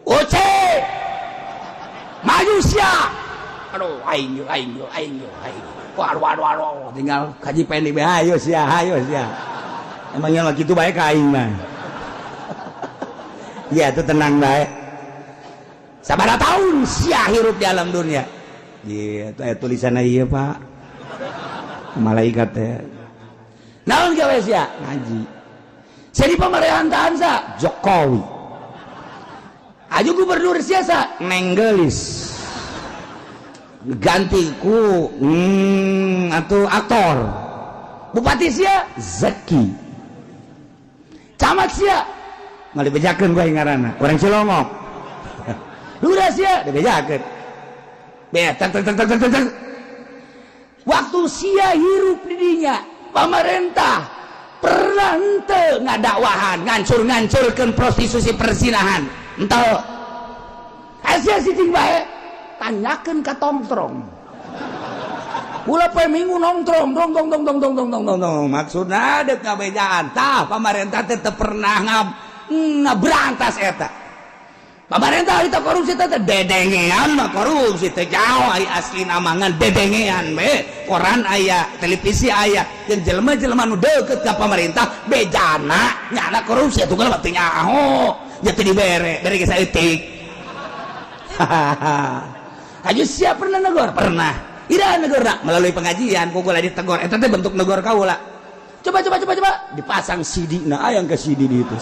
Oce maju sia. Aduh aing waduh tinggal kaji pendi be hayo sia emangnya lagi itu baik aing mah. Iya itu tenang bae sabaraha tahun sia hirup di alam dunia. Iya itu tulisan ieu Pak malaikat teh naon gawe sia ngaji. Jadi pemerintahan sa Jokowi aju gubernur siasa Nenggelis ganti ku atau aktor bupati sia Zaki camat sia nggak dibejakan gue ngaranna orang Cilongok lurah sia dibejakan waktu sia hirup di dinya pemerintah pernah ente ngadakwahan ngancur-ngancurkan prostitusi persinahan ente Asia sicing bae tanyakan ke tongtrong ulah poe minggu nongtrong dong maksudna dek ngabejaan tah pemerintah tetep pernah ngaberantas eta pemerintah itu korupsi teh dedengean mah korupsi teh jauh ai asli namangan dedengean be koran aya televisi aya jeung jelema-jelema nu deukeut ka pemerintah bejana nyana korupsi atuh geus teu nyaho nya teu dibere bere geus saeutik. Aju siap pernah negor? Pernah. Ira negor nak melalui pengajian kugula ditegor eta teh bentuk negor kaula. Coba dipasang CD-na ayang ke CD di itu.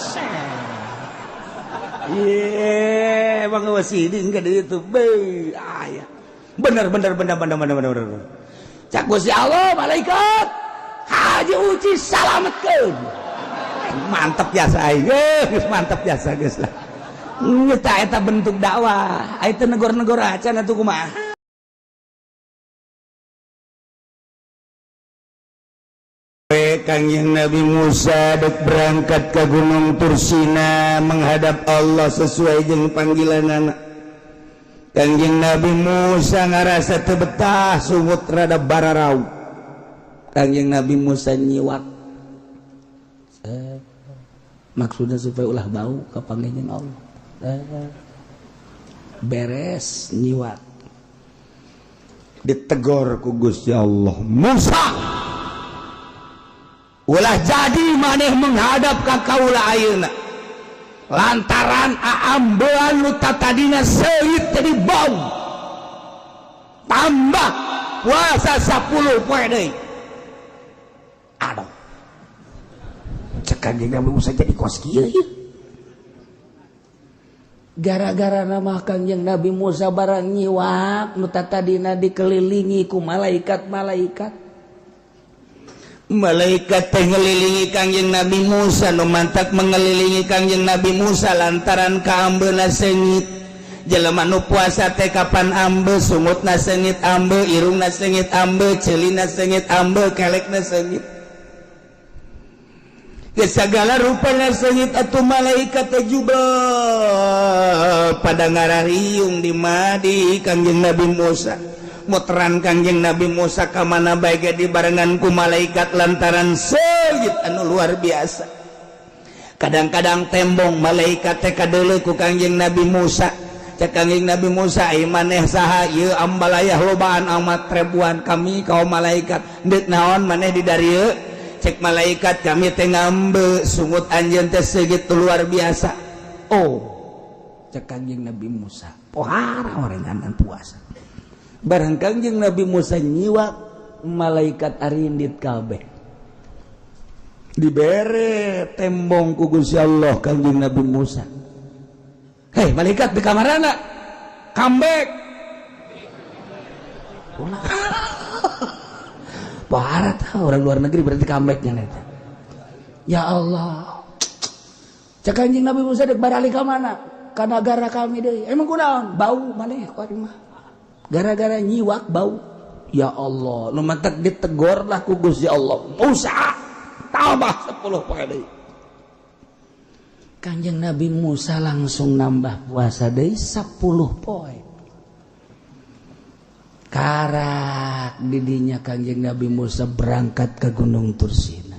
Iya, bang CD enggak di itu. Be, aya. Bener. Cak Gusti Allah malaikat haji uji salametkeun. Mantap biasa aing, mantap biasa geus lah. Eta bentuk dakwah itu negor-negor acan atuh kumaha Kangjeng Nabi Musa dek berangkat ke Gunung Tursina menghadap Allah sesuai jeung panggilanana. Kangjeng Nabi Musa ngarasa teu betah sungut rada bararau. Kangjeng Nabi Musa nyiwak maksudnya supaya ulah bau ka panggihna Allah. Beres nyiwat ditegor ku Gusti Allah Musa ulah jadi maneh menghadap ka kaula ayeuna lantaran aambean nu tatadina seuit tadi bau tambah puasa 10 poe deui aduh cek Kangjeng Nabi Musa jadi kos kieu gara-gara nama Kangjeng Nabi Musa barang nyiwak nu tadina dikelilingi ku malaikat teh ngelilingi Kangjeng Nabi Musa nu mantak mengelilingi Kangjeng Nabi Musa lantaran kaambeuna seungit jelema nu puasa teh kapan ambe sungutna seungit ambe irungna seungit ambe ceulina seungit ambe kelekna seungit segala rupanya seungit atuh malaikat teh jubel pada ngarariung di madi Kangjeng Nabi Musa muteran Kangjeng Nabi Musa ka mana bae ge dibarengan ku malaikat lantaran seungit anu luar biasa kadang-kadang tembong malaikat teh kadeuleu ku Kangjeng Nabi Musa cek Kangjeng Nabi Musa ieu maneh saha ieu ambalayah lobaan amat ribuan kami kaum malaikat deuk naon maneh di darieu cek malaikat kami teh ngambe sungut anjeun teh segitu luar biasa. Oh, cek Kangjeng Nabi Musa pohara orenganan puasa. Barang Kangjeng Nabi Musa nyiwak malaikat arindit kabeh. Dibere tembong ku Gusti Allah Kangjeng Nabi Musa. Hei malaikat di kamarana. Comeback. Barat orang luar negeri berarti comebacknya neta. Ya Allah, cek Kangjeng Nabi Musa dek barali ka mana? Ka negara kami deui. Emang kunaon? Bau maneh ku ari mah. Gara-gara nyiwak bau. Ya Allah, nu mantak ditegor lah ku Gusti Allah. Musa, tambah 10 poe deui. Kangjeng Nabi Musa langsung nambah puasa deui 10 poe. Karak didinya Kangjeng Nabi Musa berangkat ke Gunung Tursina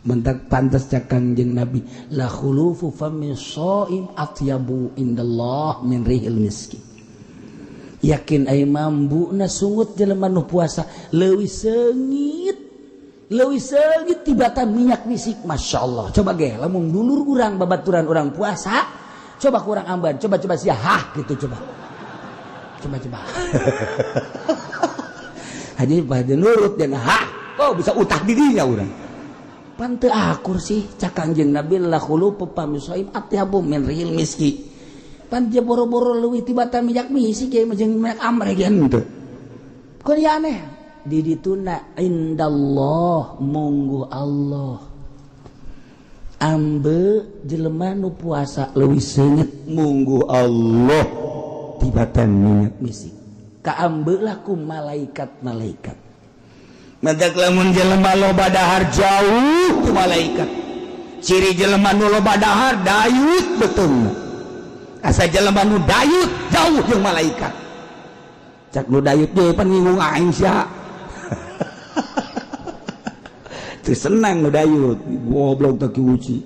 mentak pantas cak Kangjeng Nabi la khulufu famin shaim atyabu indallah min rihil miski. Yakin ai mambuna sungut jelema nu puasa leuwih seungit tibatan minyak misik. Masyaallah. Coba ge lamun dulur urang babaturan urang puasa, coba kurang amban, coba sia hah gitu coba. Haji pada nurut dan hah, oh bisa utah dirinya urang. Pan teu akur sih cak Kangjeng Nabi la khulufu famin shaim atyabu min rihil miski. Pan dia boro-boro leuwih tibatan minyak misik ge jeung minyak amreh ge henteu. Kun ya aneh. Di dituna indallah munggu Allah. Ambe jelema nu puasa leuwih seungeut munggu Allah tibatan minyak misik. Ka ambe lah ku malaikat-malaikat. Madak lamun jelema loba dahar jauh ku malaikat. Ciri jelema nu loba dahar dayut betul. Asa jelema nu dayut jauh jeung malaikat. Cak nu dayut ge pan ngingung aing sia. Teu senang nu dayut, goblok teh ki uci.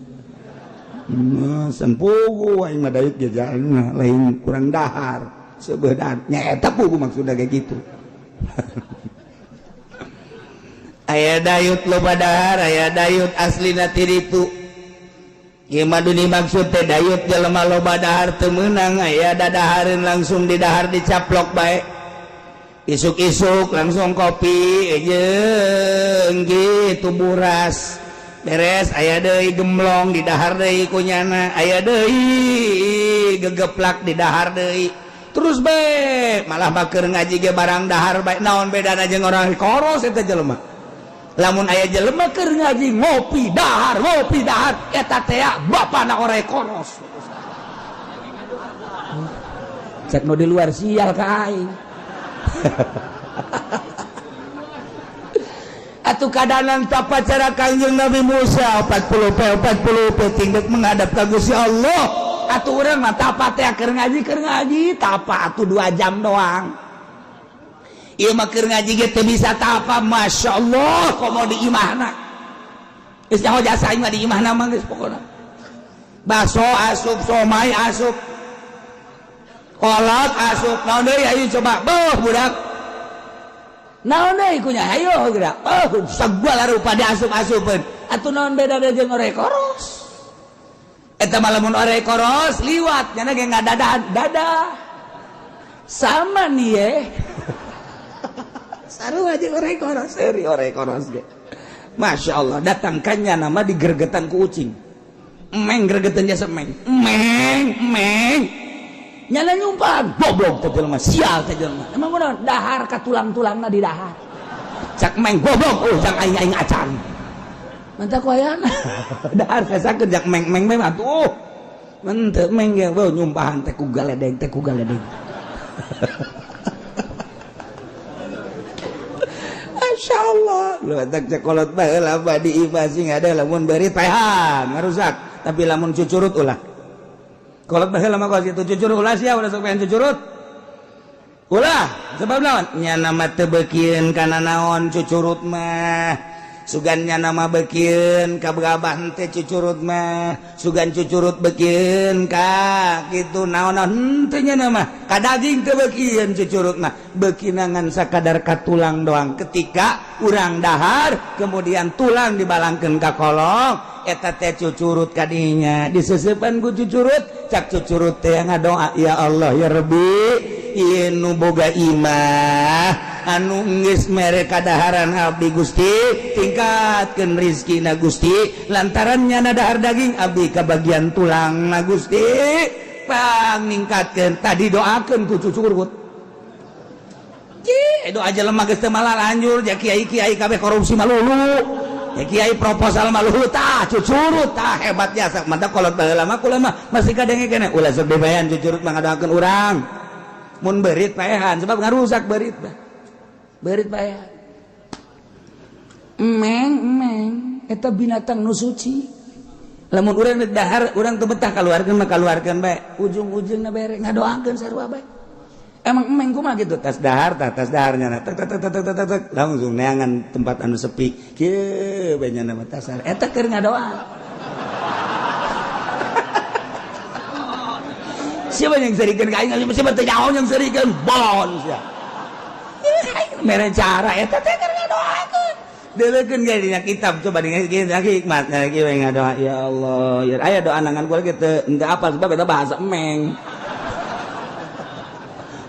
San pugu aing mah dayut ge jalna lain kurang dahar. Sebeudad nya eta pugu maksudna kayak gitu. Aya dayut loba dahar, aya dayut aslina ti ditu. Ieu mah duni maksud teh dayut jelema loba dahar teu meunang aya dadahareun langsung di dahar dicaplok bae. Isuk-isuk langsung kopi jeung gitu buras. Beres aya deui gemblong di dahar deui kunyana, aya deui gegeplak di dahar deui. Terus bae malah bakeur ngaji ge barang dahar bae. Naon bedana jeung orang koros eta jelema? Lamun aya jelema keur ngaji ngopi dahar eta teh bapana ore koros. Cek nu di luar sial ka aing. Atuh kadanan tapa cara Kangjeng Nabi Musa 40 tingkat menghadap ka Gusti Allah. Atuh urang mah tapa teh keur ngaji tapa atuh 2 jam doang. Ieu mah keur ngaji ge teu bisa tapa, masyaallah komo di imahna. Geus nyaho jasa aing mah di imahna mah geus pokona. Baso asup, somai asup. Kolot asup, naon deui ayo coba. Beuh budak. Naon deui kunya hayo geura. Sagala rupa diasup-asupkeun. Atuh naon bedana jeung ore koros? Eta mah lamun ore koros liwat nya ge ngadadahan sama nih ye. Sarua jeung ore koros, eri ore koros ge. Masyaallah datangkannya nama digergetan ku ucing. Emeng gregetan jasa emeng. Emeng. Nyana nyumpaan goblok teh jelema, sial teh jelema. Emang bener dahar ka tulang-tulangna di dahar. Cak emeng goblok, cak aing acan. Mantap koyana. Dahar sasakeun jak emeng mah atuh. Menteu emeng ge nyumpahan teh ku galedeng. Masyaallah. Lu tak cekolot baheula badi ibasing ada lamun beurit paehan ngarusak, tapi lamun cucurut ulah. Kolot baheula mah kos kitu cucurut ulah sia ulah sok pengen cucurut. Ulah, sebab naon? Nya nama teu beukieun kana naon cucurut mah. Sugannya nama beukieun ka beabah teh cucurut mah. Sugan cucurut beukieun ka kitu naon-naon henteu nya nama. Ka daging teu beukieun cucurut mah. Beukina ngan sakadar ka tulang doang. Ketika urang dahar kemudian tulang dibalangkeun ka kolong, eta teh cucurut ka dinya. Diseusepan ku cucurut, cak cucurut teh ngadoa, ya Allah ya Rabbi, ieu nu boga imah anu geus mere kadaharan abdi Gusti, tingkatkeun rezekina Gusti, lantaran nyana dahar daging abdi kabagian tulang na Gusti, paningkatkeun tadi doakeun ku cucurut. Doa aja lemah geus teu malah lanjur, ja kiai-kiai kabeh korupsi malulu. Ya kiai proposal malulu tah cucurut tah hebat jasa. Mantap kolot baheula mah kula mah masih kadenge keneh ulah sok bebayan cucurut mah ngadoakeun urang. Mun beurit paehan sebab ngarusak beurit bah. Beurit paehan. Emeng eta binatang nu suci. Lamun urang dahar urang teu betah kaluarkeun mah kaluarkeun bae. Ujung-ujungna bere ngadoakeun sarua bae. emang emeng kumaha gitu tas daharnya langsung neangan tempat anu sepi kieu bae nya nama tas dahar eta keur ngadoa. Siapa yang serikeun ka aing siapa teh nyaho yang serikeun bolon sia. Mere cara eta teh keur ngadoakeun. Deulekeun ge dina kitab coba dina hikmatna kieu we ngadoa ya Allah ya aya doa nangan kula ge teu apal sebab eta bahasa emeng.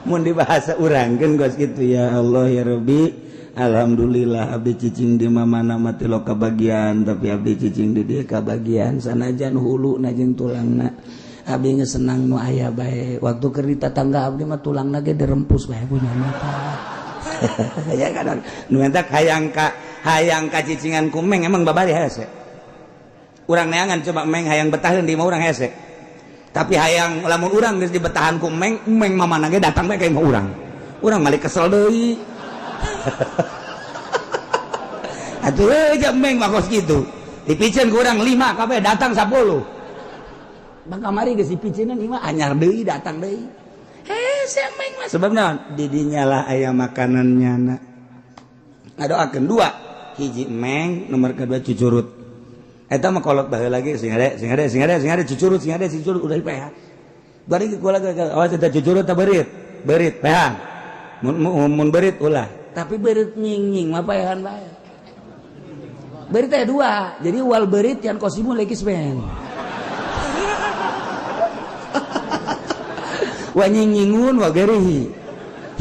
Mun dibahasa urangkeun gos kitu ya Allah ya Rabbi alhamdulillah abdi cicing di mana mati lo kabagian tapi abdi cicing di dieu kabagian sanajan huluna jeung tulangna abdi geus senang nu aya bae waktu keur di tetangga abdi mah tulangna ge dirempus bae punya mata. Ya kadang nu eta hayang ka cicingan ku meng emang babari hese. Urang neangan coba meng hayang betaheun di mah urang hese. Tapi hayang lamun urang geus dibetahan ku meng mamana ge datang bae ka imah urang. Urang malik kesel deui. Atuh euy meng mah kos kitu. Dipicen ku urang 5 kabeh datang 10. Bang kamari geus dipiceunan imah anyar deui datang deui. Hese meng mah sebabna di dinya lah aya makanannya na. Ngadoakeun 2, hiji meng, nomor kedua cucurut. Eta mah kolot baheula lagi sing ade cucurut udah dipeha. Bari kula awas eta cucurut teh beurit pehan. Mun beurit ulah, tapi beurit nying mah pehan bae. Beurit teh 2, jadi wal beurit yang kosimu lekis ben. Wa nyingingun wa gerihi.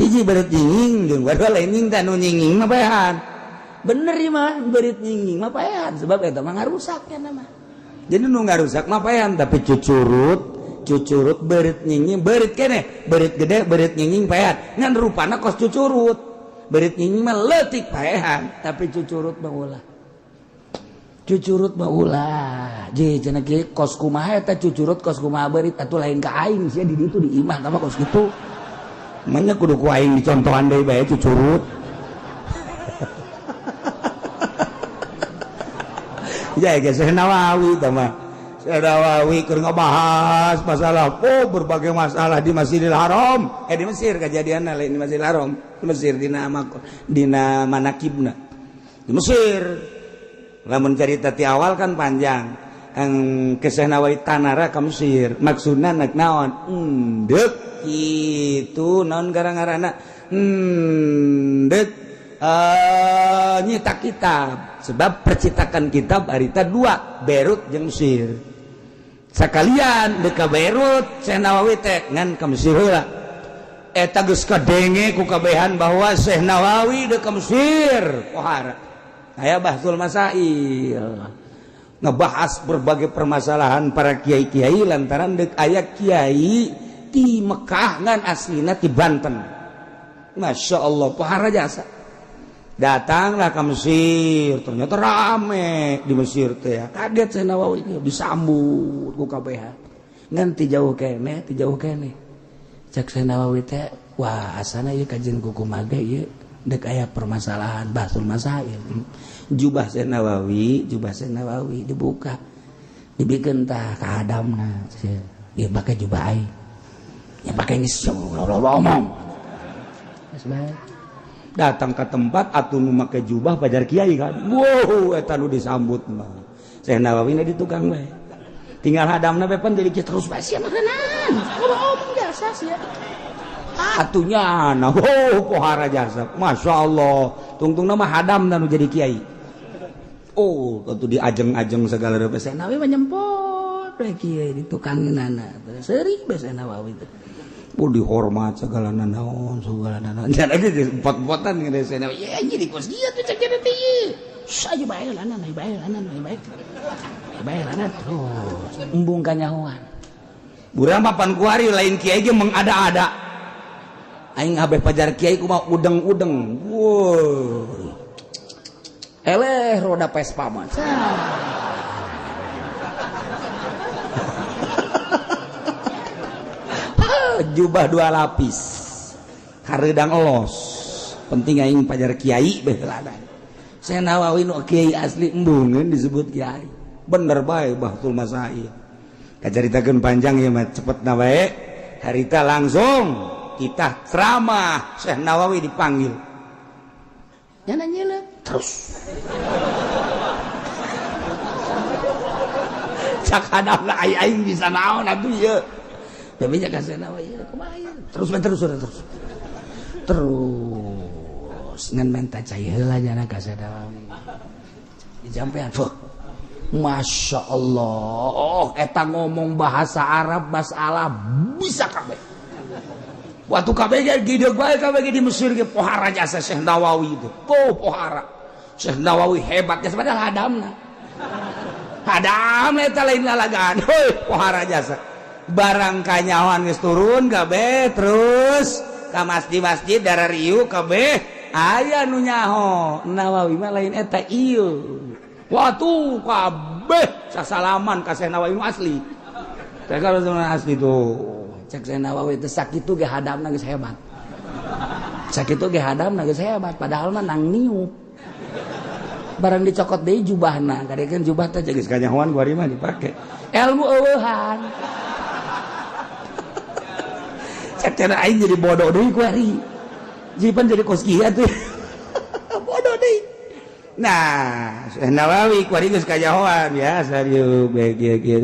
Hiji beurit nyinging jeung wadua lain nying teh nu nyinging mah pehan. Bener ya mah berit nyinging mah paehan sebab eta mah ngarusak ya nama. Jadi nu ngarusak mah paehan tapi cucurut berit nyinging berit keneh berit gede berit nyinging paehan ngan rupana kos cucurut berit nyinging mah leutik paehan tapi cucurut mah ulah je cenah kieu kos kumaha eta cucurut kos kumaha berit atuh lain ka aing sia di ditu di imah mah kos kitu manya kudu ku aing dicontohan deui bae cucurut. Ya guys, Syekh Nawawi tama. Syekh Nawawi keur ngabahas masalah berbagai masalah di Masjidil Haram. Di Mesir kejadianna lain di Masjidil Haram, di Mesir dina manakibna. Di Mesir. Lamun cerita ti awal kan panjang. Ke Syekh Nawawi tanara ka Mesir. Maksudna nak naon? Endek kitu naon gara-garana. Endek nyita kitab sebab percetakan kitab harita 2 Beirut jeung Mesir sakalian deka Beirut Syekh Nawawi teh ngan ka Mesir heula eta geus kadenge ku kabehan bahwa Syekh Nawawi deka Mesir pohara aya bahsul masail ngebahas berbagai permasalahan para kiai-kiai lantaran dek aya kiai ti Mekah ngan aslina ti Banten Masya Allah pohara jasa datanglah ke Mesir ternyata rame di Mesir teh ya kaget Syekh Nawawi disambut ku kabeh ngan ti jauh keneh cek Syekh Nawawi teh wah asana ieu kajian kuku mage ieu dek aya permasalahan bahsul masail jubah Syekh Nawawi dibuka dibikeun tah ka hadamna ieu make jubah aing ya pakai geus ngomong datang ke tempat atuh nu make jubah pajar kiai kan wow eta nu disambut mah Syekh Nawawi na di tukang bae tinggal hadamna bae pan jadi terus bae sia makanan ngomong jasa sia atunya nah pohara jasa masyaallah tungtungna mah hadamna nu jadi kiai tentu diajeng-ajeng segala rupa Syekh Nawawi mah nyempot bae kiai di tukangeunana seuring bae Syekh Nawawi teh dihormat segala naon jangan lagi pot-potan ngene saya ya anjir di kos dia tuh cek dia teh saja bae lanan terus embung kanyahoan burang papan kuari lain kiai ge mengada-ada aing abeh pajar kiai kumaha udeng-udeng woi eleh roda Vespa mah jubah 2 lapis hareudang elos penting aing pajar kiai beuladan Syekh Nawawi nu kiai asli embungeun disebut kiai bener bae bahtul masail kacaritakeun panjang ieu mah cepetna bae harita langsung kita ceramah Syekh Nawawi dipanggil nyana terus cak hadapna aing bisa naon atuh ieu tapi nya ka Syekh Nawawi terus ngan menta cai heula nyana ka Syekh Nawawi dijampean Masya Allah eta ngomong bahasa Arab masalah bisa kabeh waktu kabeh gideg bae kabeh di Mesir ge pohara jasa Syekh Nawawi itu pohara Syekh Nawawi hebat jasa padahal hadam eta lain lalagaan heuh pohara jasa barang kanyawan geus turun kabeh terus ka masjid darariu kabeh aya nu nyaho Nawawi mah lain eta ieu watu kabeh sasalaman ka Syekh Nawawi asli. Teh kalau asli tuh cek Syekh Nawawi teh sakitu ge hadamna geus hebat. Sakitu ge hadamna geus hebat padahal mah nang niup. Barang dicokot deui jubahna, gadekeun jubah teh geus kanyahoan ku ari mah dipake. Ilmu eueuhan. Cek cenah aing jadi bodoh deui ku ari. Jipan jadi koskiah tuh. Bodoh deui. Nah, Syekh Nawawi kuari geus kajahoan ya sarieu kieu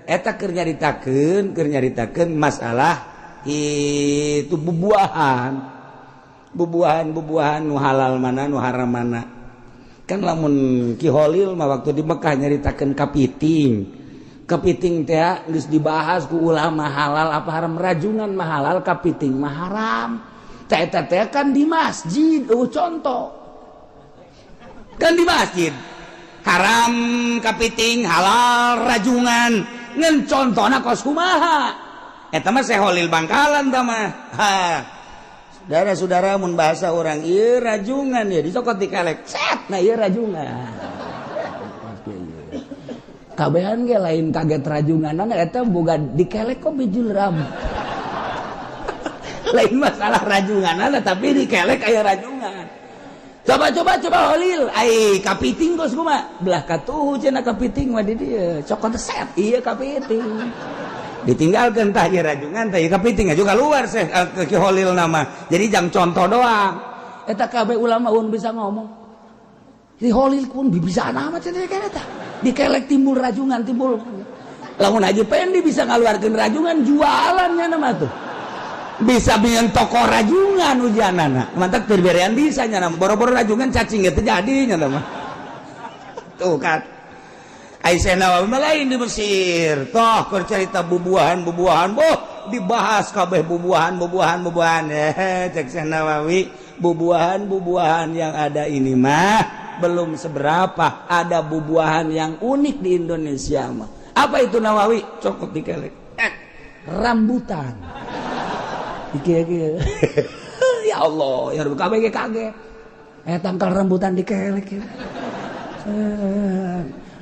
eta keur nyaritakeun masalah itu bubuahan nu halal mana nu haram mana kan lamun Ki Holil mah waktu di Mekah nyaritakeun kapiting teh geus dibahas ku ulama halal apa haram rajungan mah halal kapiting mah haram teh eta teh kan di masjid contoh kan di masjid haram kapiting halal rajungan ngan contona kos kumaha eta mah Syekh Holil Bangkalan tah mah saudara-saudara mun bahasa orang ieu rajungan ya dicokot dikelek set nah ieu rajungan kabehan ge lain kaget rajunganan eta boga dikelek kok bijul ram lain masalah rajunganan tapi dikelek aya rajungan. Coba Holil, kapiting kos kumaha? Belah katuh cenah kapiting mah di dieu. Cokot set ieu kapiting. Ditinggalkeun tah ieu rajungan tah ieu kapiting juga luar Ki Holil nama. Jadi jang contoh doang. Eta kabeh ulama un bisa ngomong. Ki Holil kun bisa nama cenah eta. Dikelek timbul rajungan timbul. Lamun Haji Pendi bisa ngaluarkeun rajungan jualan nya nama tuh. Bisa bikin toko rajungan ujanana mantap terberean bisa nyana boro-boro rajungan cacing gitu jadinya mah tuh kan Syekh Nawawi lain di Mesir toh keur cerita bubuahan boh dibahas kabeh bubuahan cek Syekh Nawawi bubuahan yang ada ini mah belum seberapa ada bubuahan yang unik di Indonesia mah apa itu Nawawi cokot dikelek rambutan iki ya Allah ya kabeh ge kaget tangkal rambutan dikelek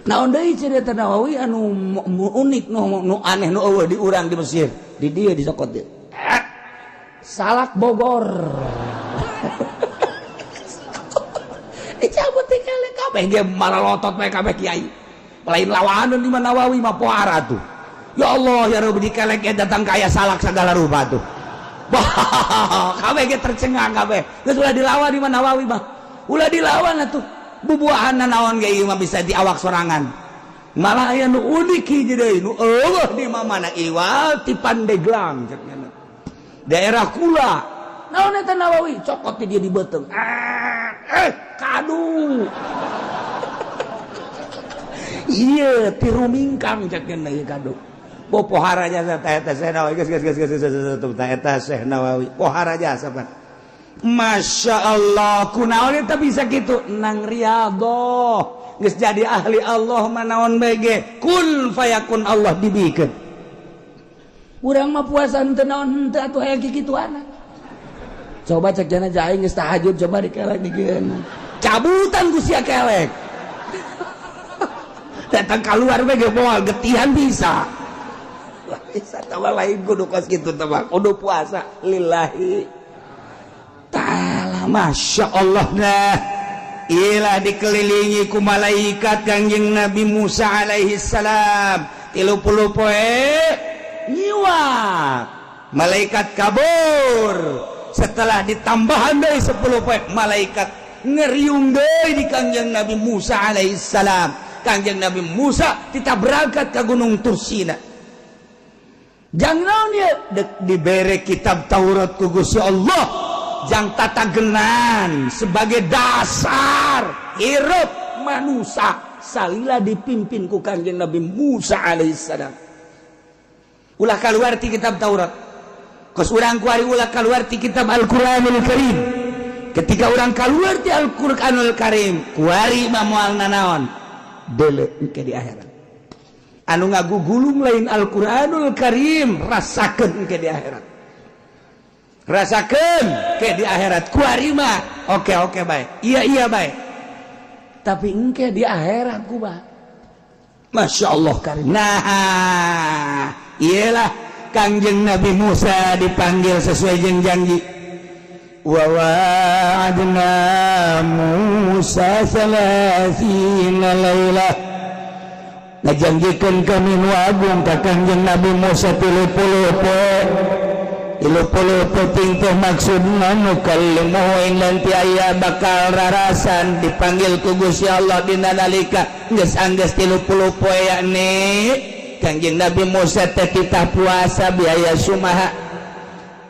naon deui cerita Nawawi anu unik nu aneh nu eueuh di urang di Mesir di dieu dicokot dieu salak Bogor cabut dikelek kabeh ge maralotot bae kabeh kiai lain lawanan di mana Nawawi mah pohara tuh ya Allah ya Rabbi dikelek datang kaya salak segala rupa tuh kabeh ge tercengang kabeh geus ulah dilawan di mana Nawawi mah ulah dilawan atuh bubuahanna naon ge ieu mah bisa di awak sorangan malah aya nu unik hiji deui nu eueuh di mana iwal ti Pandeglang daerah Kula naon eta Nawawi cokot ti dia di beuteung kadu ieu ti rumingkang cenah ieu kadu pohara jasa eta Syekh Nawawi geus eta Syekh Nawawi pohara jasa pan Masya Allah kunaon eta bisa kitu nang riyadhah geus jadi ahli Allah mah naon bege kun fayakun Allah dibikeun urang mah puasa henteu naon henteu atuh aya kikituana coba cek jana jaing geus tahajud coba dikelek dikeun cabutan ku sia kelek datang keluar bege moal getihan bisa tawa lain kudu kos gitu teman kudu puasa lillahi ta'ala Masya Allah nah ilah dikelilingi ku malaikat Kangjeng Nabi Musa alaihi salam 30 poe nyiwak malaikat kabur setelah ditambahan dari 10 poe malaikat ngeriung deui di Kangjeng Nabi Musa alaihissalam. Kangjeng Nabi Musa kita berangkat ke Gunung Tursina jangan dia diberi kitab Taurat ku Gusti Allah jang tata genan sebagai dasar hirup manusia salila dipimpin ku Kangjeng Nabi Musa alaihissalam. Ulah keluar ti kitab Taurat kos urang kuari ulah keluar ti kitab Al-Quranul Karim. Ketika orang keluar ti Al-Quranul Karim kuari mamual nanaon deuleu engke di akhirat anu ngagugulung lain Al-Quranul Karim rasakeun engke di akhirat rasakeun ke di akhirat kuari mah oke bae iya bae tapi engke di akhirat ku bah Masya Allah Karim. Nah iyalah Kangjeng Nabi Musa dipanggil sesuai jeung janji wa wa'adna Musa 30 lailah ngajanggikeun kami nu agung ka Kangjeng Nabi Musa 30 poe 30 penting teh maksudna nu kallimuhu nanti aya bakal rarasan dipanggil ku Gusti Allah dina nalika geus anggeus 30 poe yakni Kangjeng Nabi Musa teh kita puasa biaya sumaha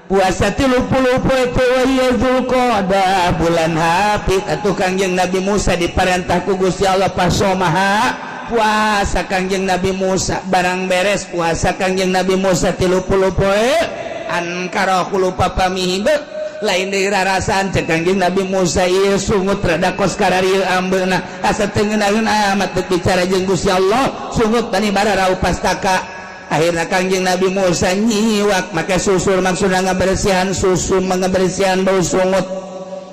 puasa 30 poe teh wa Zulqa'dah bulan hapit atuh Kangjeng Nabi Musa diparentah ku Gusti Allah pasomaha puasa Kangjeng Nabi Musa barang beres puasa Kangjeng Nabi Musa 30 poe an karahulu papamihi lain deui rarasan cek Kangjeng Nabi Musa ieu sungut rada kos kararieu ambeuna asa teu ngeunaheun amat bicara jeung Gusti Allah sungut tani bararau pastaka akhirna Kangjeng Nabi Musa nyiwak make susul maksudna ngabersihan susu ngabersihan bau sungut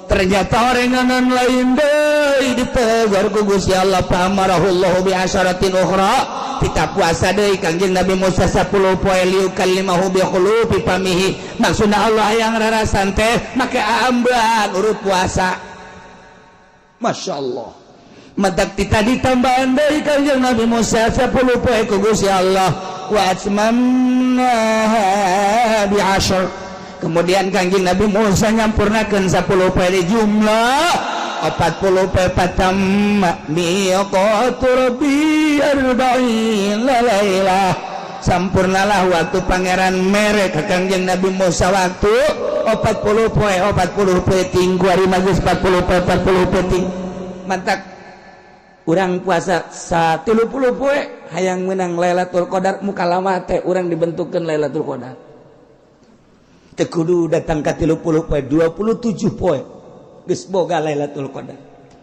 ternyata orenganan lain deui ditegur ku Gusti Allah pamarahullahu bi asyaratin ukhra kita puasa deui Kangjeng Nabi Musa 10 poe liukallimahu bi khulufi famihi maksudna Allah yang rarasan teh make amban urut puasa Masya Allah madak kita ditambahan deui Kangjeng Nabi Musa 10 poe ku Gusti Allah wa atmamna bi asyr kemudian Kangjeng Nabi Musa nyampurnakeun 10 poe di jumlah 40 poe patamma miqatu rabbi 40 lailah sampurnalah waktu pangeran mere ka Kangjeng Nabi Musa waktu 40 poe ting kuari magis 40 poe ting mantak urang puasa 30 poe hayang menang Lailatul Qadar mukalamah teh urang dibentukkeun Lailatul Qadar teu kudu datang ka 30 poe 27 poe geus boga Lailatul Qadar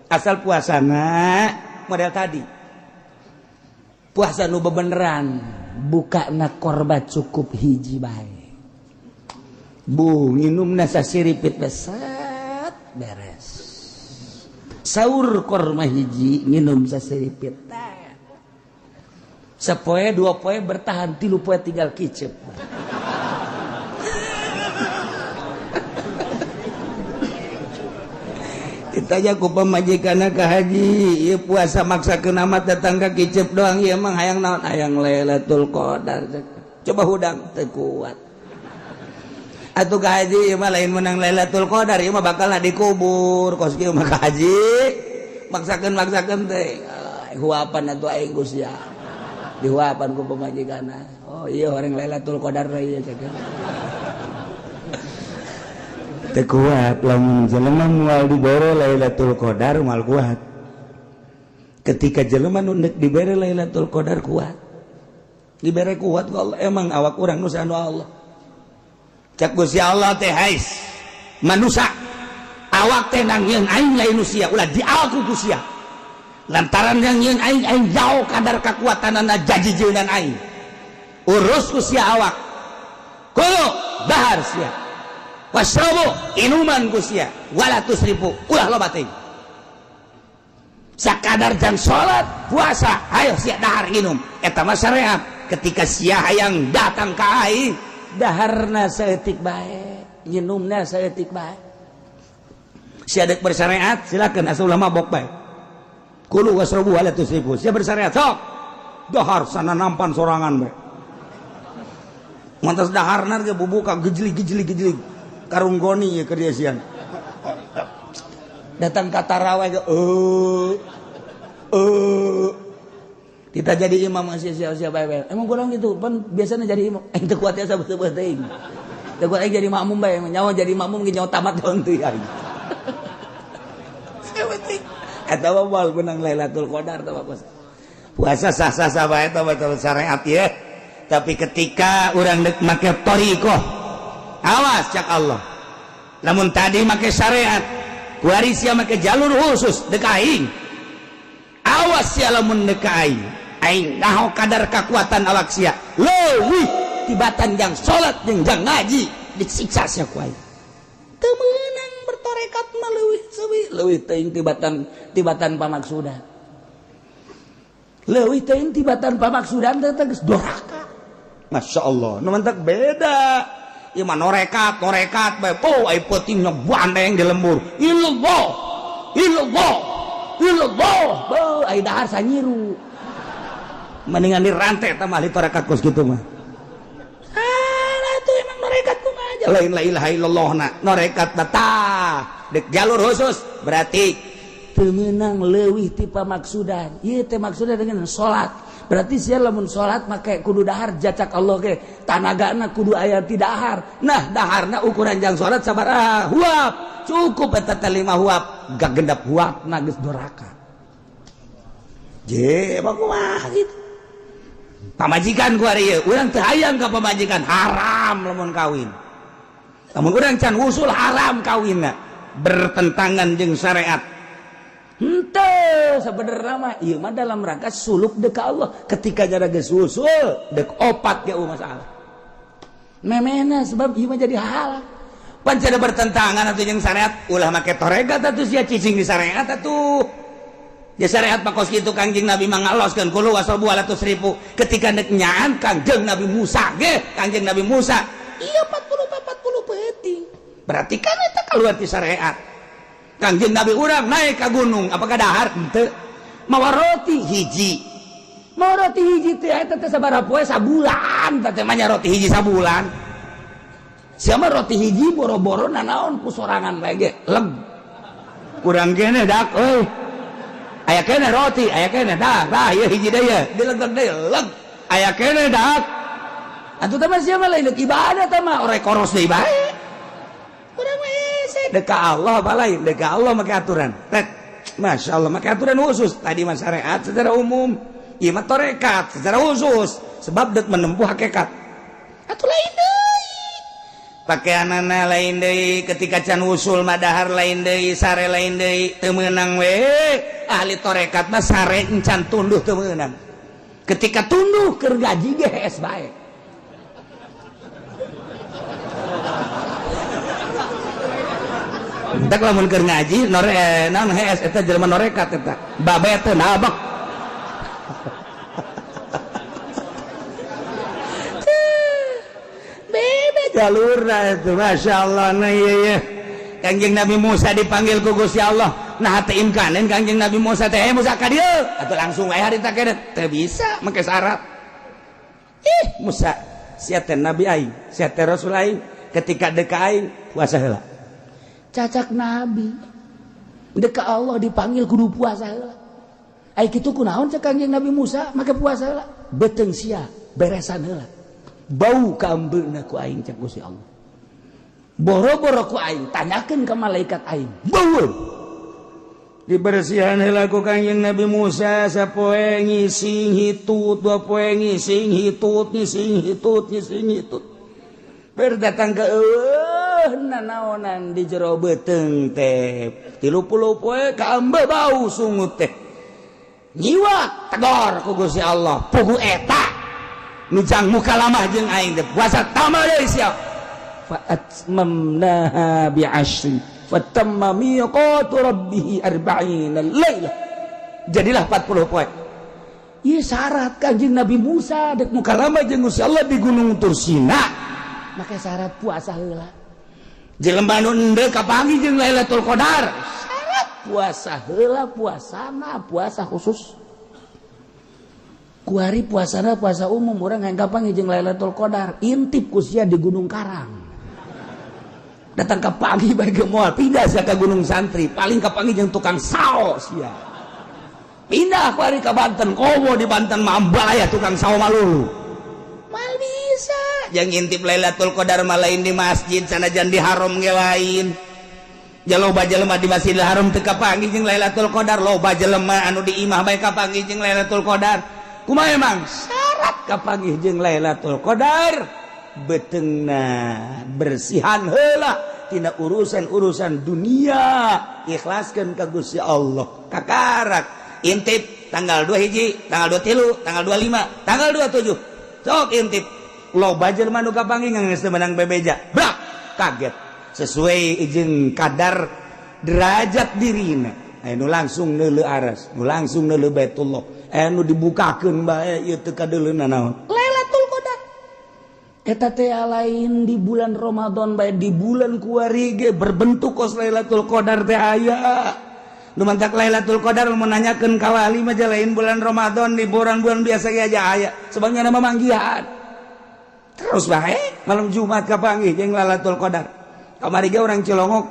asal puasana model tadi puasa nu bebeneran bukana korban cukup hiji bae bu nginumna sasiripit besat beres sahur korma hiji nginum sasiripit sepoe 2 poe bertahan 3 poe tinggal kicep ditanya ku pamajikanna ka haji ieu puasa maksakeun amat datang ka kicep doang ieu mah hayang naon hayang Lailatul Qadar coba hudang teu kuat atuh ka haji ieu mah lain menang Lailatul Qadar ieu mah bakal dikubur kos kieu mah ka haji maksakeun teh huapan atuh aing Gusti dihuapan ku pamajikanna oh ieu orang Lailatul Qadar ieu cek teu kuat lamun jelema moal dibere Lailatul Qadar moal kuat ketika jelema nu neuk dibere Lailatul Qadar kuat dibere kuat ku Allah emang awak urang nu saanu Allah cak Gusti Allah teh hais manusia awak teh nangieun aing lain nu sia ulah dial ku Gusti lantaran yang nyeun aing jauh kadar kakuatanana jajijeunan aing urus ku sia awak kudu dahar sia wasrabu inuman Gusia wala tusrifu ulah loba teuing sakadar jam salat puasa hayo sia dahar inum eta mah syariat ketika sia hayang datang ka aing daharna saeutik bae nginumna saeutik bae sia deuk bersyariat silakeun asa ulah mabok bae kulu wasrabu wala tusrifu sia bersyariat sok dahar sana nampan sorangan bae mantas daharna ge bubuka gejlik karung goni ya keur sian datang ka tarawih ge kita jadi imam masih siapa emang kurang gitu pan biasanya jadi imam teu kuat ya sabeuh teuing teu kuat jadi makmum bae nyawa jadi makmum ge nyawa tamat doang teu ya eta mah benang Lailatul Qadar tah puasa sah-sah bae tah betul syariat ya tapi ketika urang dek make thariqah awas cak Allah lamun tadi make syariat kuari sia make jalur khusus dek aing awas sia lamun dek aing naho kadar kekuatan awak sia leuwih tibatan jang salat jeung jang ngaji disiksa sia ku aing teu meunang bertorekat mah leuwih teuing tibatan pamaksudan leuwih teuing tibatan pamaksudan teh geus doraka Masya Allah nu mantak beda ieu mah norekat bae po ai peuting bandeng di lembur illallah beuh ai dahar sanyiru mendingan dirantai tah mah torekat kos kitu mah tuh emang norekat kumaha aja lain la ilaha illallah na norekat tah dek jalur khusus berarti teu meunang leuwih ti pamaksudan ieu teh maksudna dengan salat berarti sia lamun salat make kudu dahar jacak Allah ge tanagana kudu aya ti dahar nah daharna ukuran jang salat sabaraha huap cukup eta teh 5 huap gagendap huapna geus doraka je kumaha gitu pamajikan ku ari ieu urang teu hayang ka pamajikan haram lamun kawin lamun urang can usul haram kawinna bertentangan jeung syariat henteu sabenerna mah ieu mah dalam rangka suluk deuk ka Allah ketika jara geus usul deuk opat ge masalah memehna sebab ieu mah jadi halal pan cara bertentangan atuh jeung syariat ulah make toregat atuh sia cicing di syariat atuh ya syariat pakos kitu Kangjeng Nabi mangaloskeun kulu wasabu 100.000 ketika nek nyaan Kangjeng Nabi Musa ge Kangjeng Nabi Musa iya 40 peuting berarti kan eta kaluar ti syariat Kangjeng Nabi urang naik ka gunung apakah dahar henteu mawa roti hiji teh eta teh sabaraha poe sabulan teh mah roti hiji sabulan sia mah roti hiji boro-boro nanaon ku sorangan bae ge leg kurang kene dak euy aya kene roti aya kene dah ieu hiji deui dilegeg deui leg aya kene dak atuh teh mah sia mah lain ibadah teh mah ore koros deui bae urang mah deka Allah apa lain deka Allah make aturan Masya Allah make aturan khusus tadi mah syariat secara umum ieu mah torekat secara khusus sebab dek menempuh hakikat atuh lain deui pakaianana lain deui ketika can usul madahar lain deui sare lain deui teu meunang we ahli torekat mah sare encan tunduh teu meunang ketika tunduh keur gaji ge hees bae tak lamun keur ngaji naon hees eta jelema norekat eta babe teh nabak bebe jalurna itu Masya Allah nah iya Kangjeng Nabi Musa dipanggil ku Gusti Allah nah teu imkaneun Kangjeng Nabi Musa teh Musa ka dieu atuh langsung wae harita kene teu bisa make syarat Musa sia teh nabi aing sia teh rasul aing ketika deuk aing puasa heula cacak nabi dek Allah dipanggil kudu puasa heula ai kitu kunaon cak Kangjeng Nabi Musa make puasa heula beteng sia beresan heula bau ka ambeuna ku aing cak Gusti Allah boro-boro ku aing tanyakeun ka malaikat aing bau dibersihan heula ku Kangjeng Nabi Musa sapoe ngising hitut dua poe ngising hitut berdatang ke nanaonan di jero beteng teh 30 poe ka ambe bau sungut teh nyiwat tegor ku Gusti Allah pugu eta nu jang mukalamah jeung aing teh puasa tamal deui sia fa atmamnaha bi ashrin fatamma miqatu rabbih 40 lailah jadilah 40 poe ieu syarat Kanjeng Nabi Musa dek mukalamah jeung Gusti Allah di Gunung Tursina make syarat puasa heula jelema nu endeu kapanggih jeung Lailatul Qadar syarat puasa heula puasana puasa khusus kuari puasana puasa umum orang yang kapangi jeung Lailatul Qadar intip kusia di Gunung Karang datang ke pagi bae ke moal pindah sia ke Gunung Santri paling kapangi jeung tukang sao sia pindah kuari ke Banten kowo di Banten mamba ya tukang sao malulu mal bisa yang intip Lailatul Qadar mah lain di masjid sanajan di haram ge lain jaloba jelema di Masjidil Haram teu kapanggih jeung Lailatul Qadar loba jelema anu di imah bae kapanggih jeung Lailatul Qadar kumaha emang syarat kapanggih jeung Lailatul Qadar beteungna bersihan heula tina urusan-urusan dunia ikhlaskeun ka Gusti Allah kakarak intip tanggal 2 hiji tanggal 23 tanggal 25 tanggal 27 sok intip loba jelema nu kapanggih geus menang bebeja brak kaget sesuai jeung kadar derajat dirina anu langsung neuleuh aras nu langsung neuleuh Baitullah anu dibukakeun bae ieu teu kadeuleuna naon Lailatul Qadar eta teh lain di bulan Ramadan bae di bulan kuari ge berbentuk kos Lailatul Qadar teh aya nu mantak Lailatul Qadar menanyakeun ka wali mah lain bulan Ramadan di bulan-bulan biasa ge aja aya sebabnya nama manggihan terus bae malam Jumat kapanggih jeung Lailatul Qadar kamari ge orang Cilongok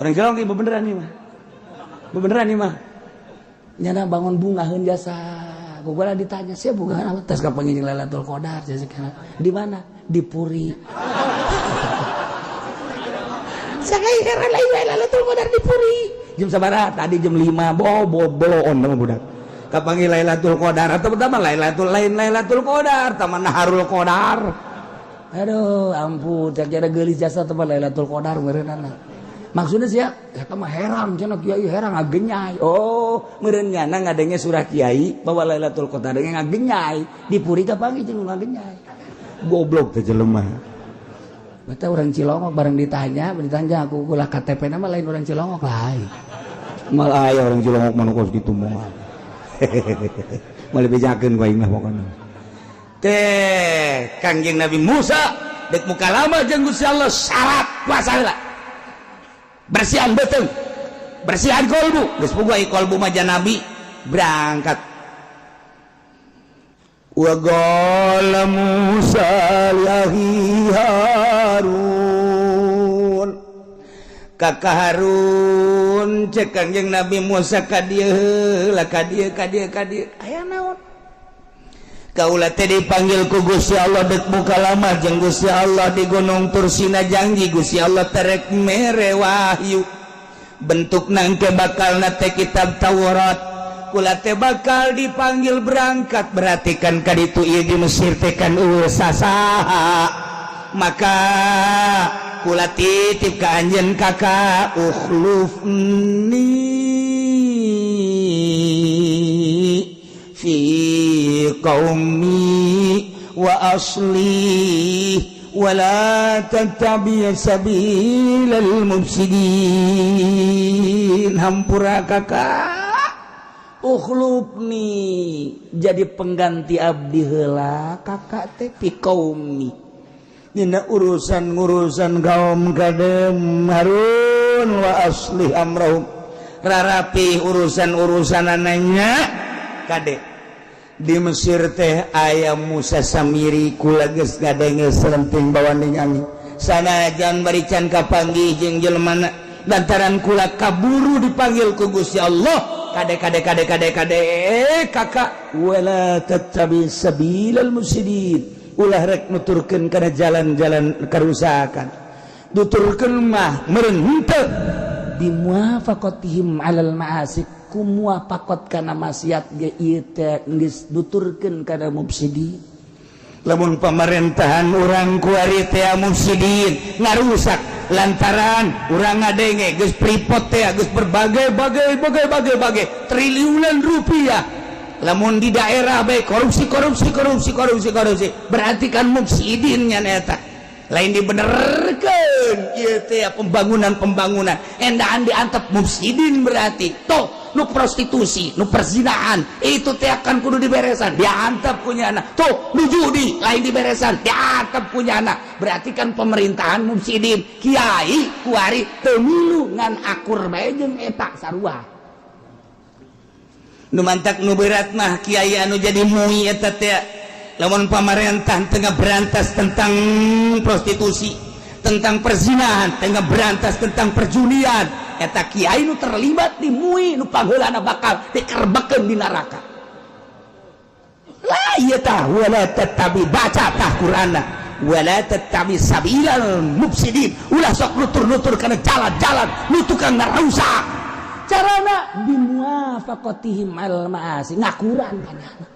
ieu beneran nih mah beneran nih mah nyana bangun bungaheun jasa gugula ditanya sia bungaheun apa tes kapanggih jeung Lailatul Qadar di mana di Puri sakai heran lain Lailatul Qadar di Puri jam sabaraha tadi jam 5 boloon mah budak kapanggih Lailatul Qadar atau pertama Lailatul Qadar taman Naharul Qadar aduh ampun cak jara geulis jasa tempat Lailatul Qadar meureunana maksudnya sia eta mah heran cenah kiai heran ngagenyai oh meureunnyana ngadenge surah kiai bahwa Lailatul Qadar ngagenyai di Puri kapanggih jeung ngagenyai goblok teh jelema beta urang Cilongok bareng ditanya aku ulah KTP-na mah lain urang Cilongok lain malah aya urang Cilongok mah nu kos kitu moal moal bejakeun ku aing mah pokona teh Kangjeng Nabi Musa dek muka lama jeung Gusti Allah syarat puasa heula bersihan beuteung bersihan kolbu geus boga kolbu mah Nabi berangkat wa qala Musa lahi Harun kakak Harun cek Kangjeng Nabi Musa ka dieu heula ka dieu aya naon kaula teh dipanggil ku Gusti Allah dek muka lama jeung Gusti Allah di Gunung Tursina janji Gusti Allah terek mere wahyu bentukna engke bakalna teh kitab Taurat kula teh bakal dipanggil berangkat berarti kan ka ditu ieu di Mesir teh kan sasaha maka kula titip ka anjeun kakak ukhlufni fi qaumi wa asli wa la tattabi' sabilal mufsidin hampura kakak ukhlufni jadi pengganti abdi heula kakak teh fi qaumi dina urusan kaum kadem Harun wa asli amrahum rarapi urusan ananya kade di Mesir teh aya Musa Samiri kula geus ngadenge selenting bawaning angin sanajan barican kapanggih jeung jelema lantaran kula kaburu dipanggil ku Gusti Allah kade kakak wala tattabi sabilal mufsidin ulah rek nuturkeun kana jalan-jalan karusakan nuturkeun mah meureun henteu bimuafaqatihim alal ma'asik kumuafaqat kana maksiat ge ieu teh geus nuturkeun kana mufsidin lamun pamerintahan urang kuari teh mufsidin ngarusak lantaran urang ngadenge geus pripot teh geus berbagai triliunan rupiah lamun di daerah bae korupsi berarti kan mufsidin nya eta lain dibenerkeun ieu teh pembangunan endaan diantep mufsidin berarti toh nu prostitusi nu perzinahan itu teh akan kudu diberesan diantep punyana tuh nu judi lain diberesan diantep punyana berarti kan pemerintahan mufsidin kiai kuari teu milu ngan akur bae jeung eta sarua nu mantak nu berat mah kiai anu jadi mui eta teh lamun pamarentah tengah berantas tentang prostitusi, tentang perzinahan, tengah berantas tentang perjudian, eta kiai nu terlibat di mui nu pangheulana bakal dikerbekeun di neraka. Lah ieu tah wala tattabi baca tah Qur'anna wala tattabi sabilal mufsidin, ulah sok nutur-nutur kana jalan-jalan nu tukang ngarusak. Carana bimuafaqatihim al ma'asi, ngakuran kana.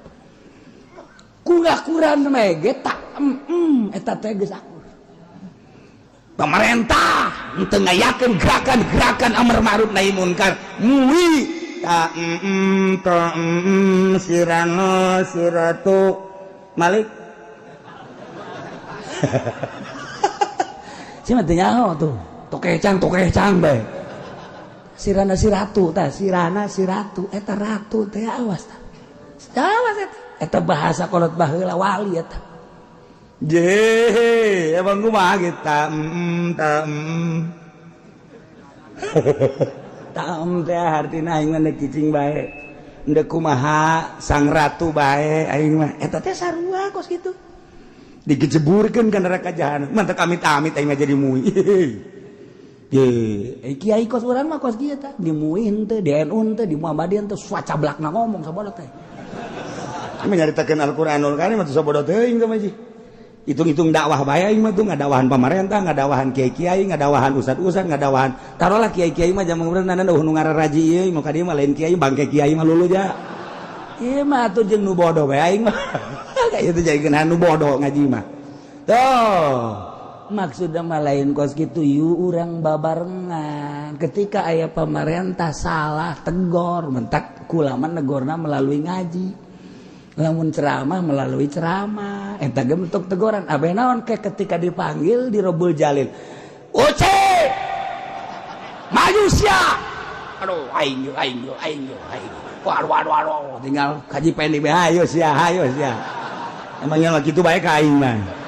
Ku ngakuran mege tak eta teh geus akur. Pemerintah teu ngayakeun gerakan-gerakan amar ma'ruf nahi munkar, mui ta sirano siratu Malik. Cuma teu nyaho tuh, tokecang bae. Sirana siratu tah, sirana siratu eta ratu teh awas tah. Awas eta bahasa kolot baheula wali eta. Je, emang kumaha gitu tam teh artina aing mah cicing bae. Endeu kumaha sang ratu bae aing mah eta teh sarua kos kitu. Digejeburkeun ka neraka jahanam. Mantap amit-amit aing mah jadi mui. Kiai kos urang mah kos kieu tah di MUI henteu, di NU henteu, di Muhammadiyah henteu cablakna ngomong sabodo teh. Ini nyaritakeun Al-Qur'anul Karim atuh sabodo teuing teh maji. Hitung-hitung dakwah bae aing mah tuh ngadawahan pamarentah, ngadawahan kiai-kiai, ngadawahan ustad-ustad, ngadawahan tarolah kiai-kiai mah jaman urang nana nu ngararaji ieu mah ka dieu mah lain kiai bangke kiai mah luluja. Ieu mah atuh jeung nu bodoh bae aing mah. Kayak itu jadikeun nu bodoh ngaji mah. Tuh. Maksudnya mah lain kos gitu yu urang babarengan ketika aya pemerintah salah tegor mentak kulaman negorna melalui ngaji, lamun ceramah melalui ceramah eta ge bentuk teguran. Abeh naon ke ketika dipanggil di Robul Jalil, Uce maju sia, aduh aing waduh tinggal kaji pendek be hayo sia emangnya lagi itu baik ka aing mah.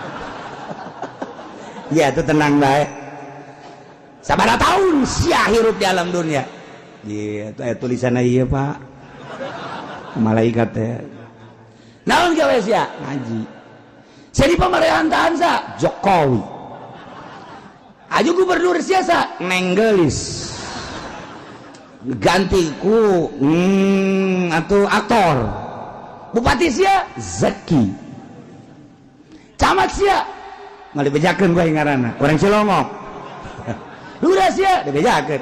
Ya itu tenang baik. Sabaraha tahun sia hirup di alam dunia. Iya, tulisanna ieu Pak. Malaikat teh. Naon gawe sia? Ngaji. Jadi pemerintahan sa Jokowi. Aju gubernur sia sa Nenggelis. Ganti ku atuh aktor. Bupati sia Zaki. Camat sia nggak dibejakan gue ngaranna orang Cilongok. Lurah sia dibejakan.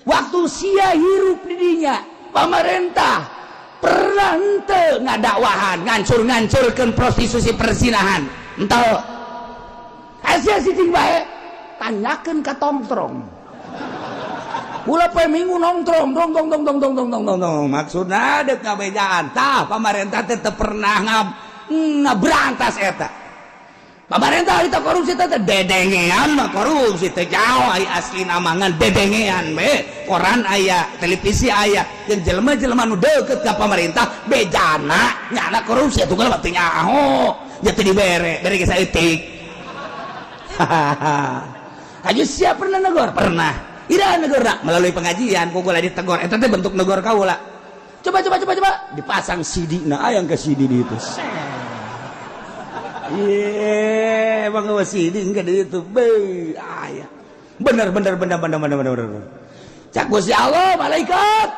Waktu sia hirup di dinya pemerintah pernah henteu ngadakwahan ngancur-ngancurkeun prostitusi persinahan enteu. Asia sicing bae tanyakeun ka tongtrong. Ulah poe minggu nongkrong dong maksudna deuk ngabejaan tah pemerintah teh teu pernah ngaberantas eta. Pemerintah kita korupsi teh dedengean mah korupsi teh jauh ai asli namangan dedengean be. Koran aya, televisi aya, jeung jelema-jelema nu deukeut ka pemerintah bejana nyana korupsi atuh geus teu nyaho. Nya teu dibere, bere geus saeutik. Aju sia pernah negor? Pernah. Ira negorna melalui pengajian ku kula ditegor eta teh bentuk negor kaula. Coba dipasang CD-na aya ke CD di itu. Iya, bang CD enggak di itu. Aya. Bener. Cak Gusti Allah malaikat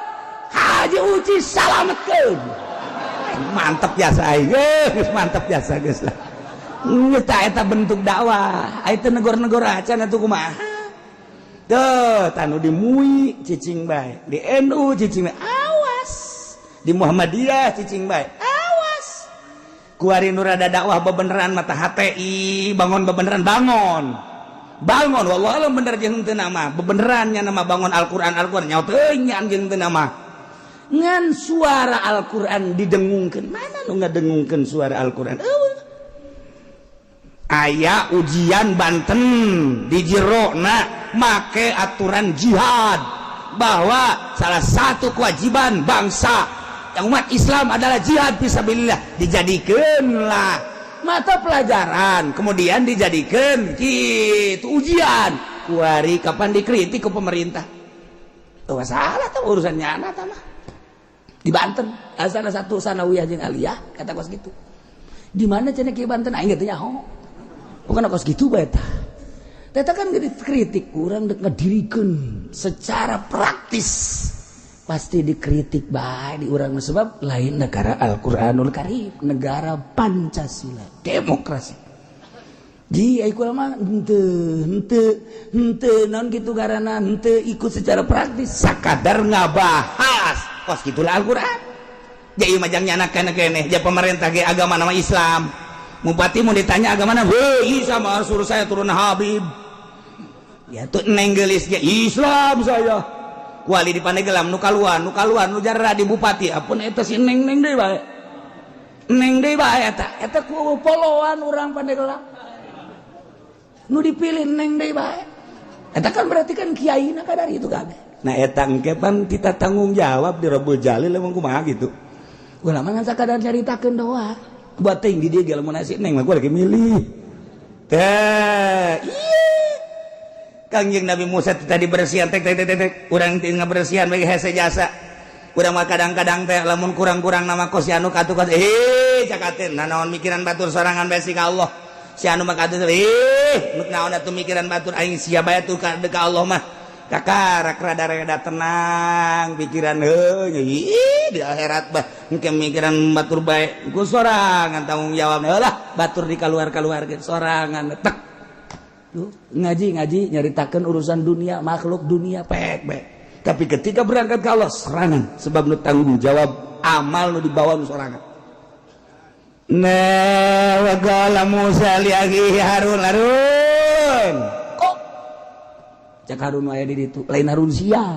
Haji Uci salametkeun. Mantap biasa aing. Mantap biasa geus lah. Eta bentuk dakwah. Eta negor-negor acan atuh kumaha? Tuh, tanu di MUI cicing bae, di NU cicing bae. Awas. Di Muhammadiyah cicing bae. Awas. Kuari nu rada dakwah bebeneran mata HTI, bangun bebeneran bangun. Wallah alam bener jeung teu nama. Bebeneran nya nama bangun Al-Qur'an nyaho teuing nya anjeun teu nama. Ngan suara Al-Qur'an didengungkeun. Mana nu ngadengungkeun suara Al-Qur'an? Aya ujian Banten di jerona make aturan jihad bahwa salah satu kewajiban bangsa yang umat Islam adalah jihad fisabilillah, dijadikeunlah mata pelajaran, kemudian dijadikan gitu ujian. Kuari kapan dikritik ke pemerintah Tuh masalah tuh urusannya anak mah. Di Banten, salah satu sanawiyah jeung aliyah kata kos gitu. Di mana cenah kieu Banten aing teh nyaho. Bukan kos gitu bae tah. Eta kan kritik urang dek ngadirikeun secara praktis. Pasti dikritik bae di urang sebab lain negara Al-Qur'anul Karim, negara Pancasila, demokrasi. Ji ai kula mah henteu naon kitu ngaranna henteu ikut secara praktis sakadar ngabahas kos gitulah Al-Qur'an. Ja ieu mah jang nyanakeun keneh ja pemerintah ge agama nama Islam. Bupati mau ditanya agamana, "Heuh, sama suruh saya turun Habib." Ya tuh neng gelis ge Islam saya. Wali di Pandeglang nu kaluan nu jarra di bupati apun eta si neng deui bae. Neng deui bae eta ku poloan urang Pandeglang. Nu dipilih neng deui bae. Eta kan berarti kan kiaina kadari itu kabeh. Nah eta engke pan kita tanggung jawab di Rabbul Jalil emang kumaha gitu. Ulah mah ngan sakadar caritakeun doa. Buat teuing di dieu ge lamun si neng mah gua lagi milih. Teh, iya. Kangjeng Nabi Musa tadi bersihan tek urang teu ngabersihan bagi hese jasa. Urang mah kadang-kadang teh lamun kurang-kurang nama kos anu katu kos cakateun naon mikiran batur sorangan bae ka Allah. Si anu mah katu nuk naon atuh mikiran batur aing sia bae tuh ka Allah mah. Kakarak rada tenang pikiran di akhirat bah engke mikiran batur bae ku sorangan tanggung jawabna lah batur di kaluar-kaluarkeun sorangan tek. Ngaji nyaritakeun urusan dunia makhluk dunia pek bae. Tapi ketika berangkat ke Allah serangan sebab nu tanggung jawab amal nu dibawa nu sorangan. Nah wa qala Musa li akhihi Harun kok cak Harun aya di ditu lain Harun sia.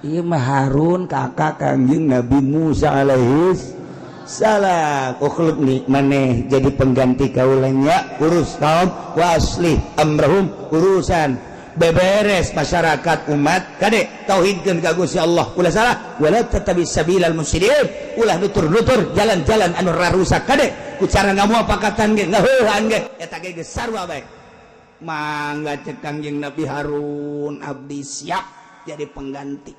Ieu mah Harun kakak Kangjeng Nabi Musa alaihi salam. Ukhluk nih maneh jadi pengganti kaulanya urus kaum waslih amrahum urusan beberes masyarakat umat kade tauhidkeun ka Gusti Allah ulah salah wala tattabi sabilal mufsidin ulah nutur-nutur jalan-jalan anu rarusak kade ku cara ngamuapakatan ge ngaheuhan ge eta ge geus sarua bae mangga cek Kangjeng Nabi Harun abdi siap jadi pengganti.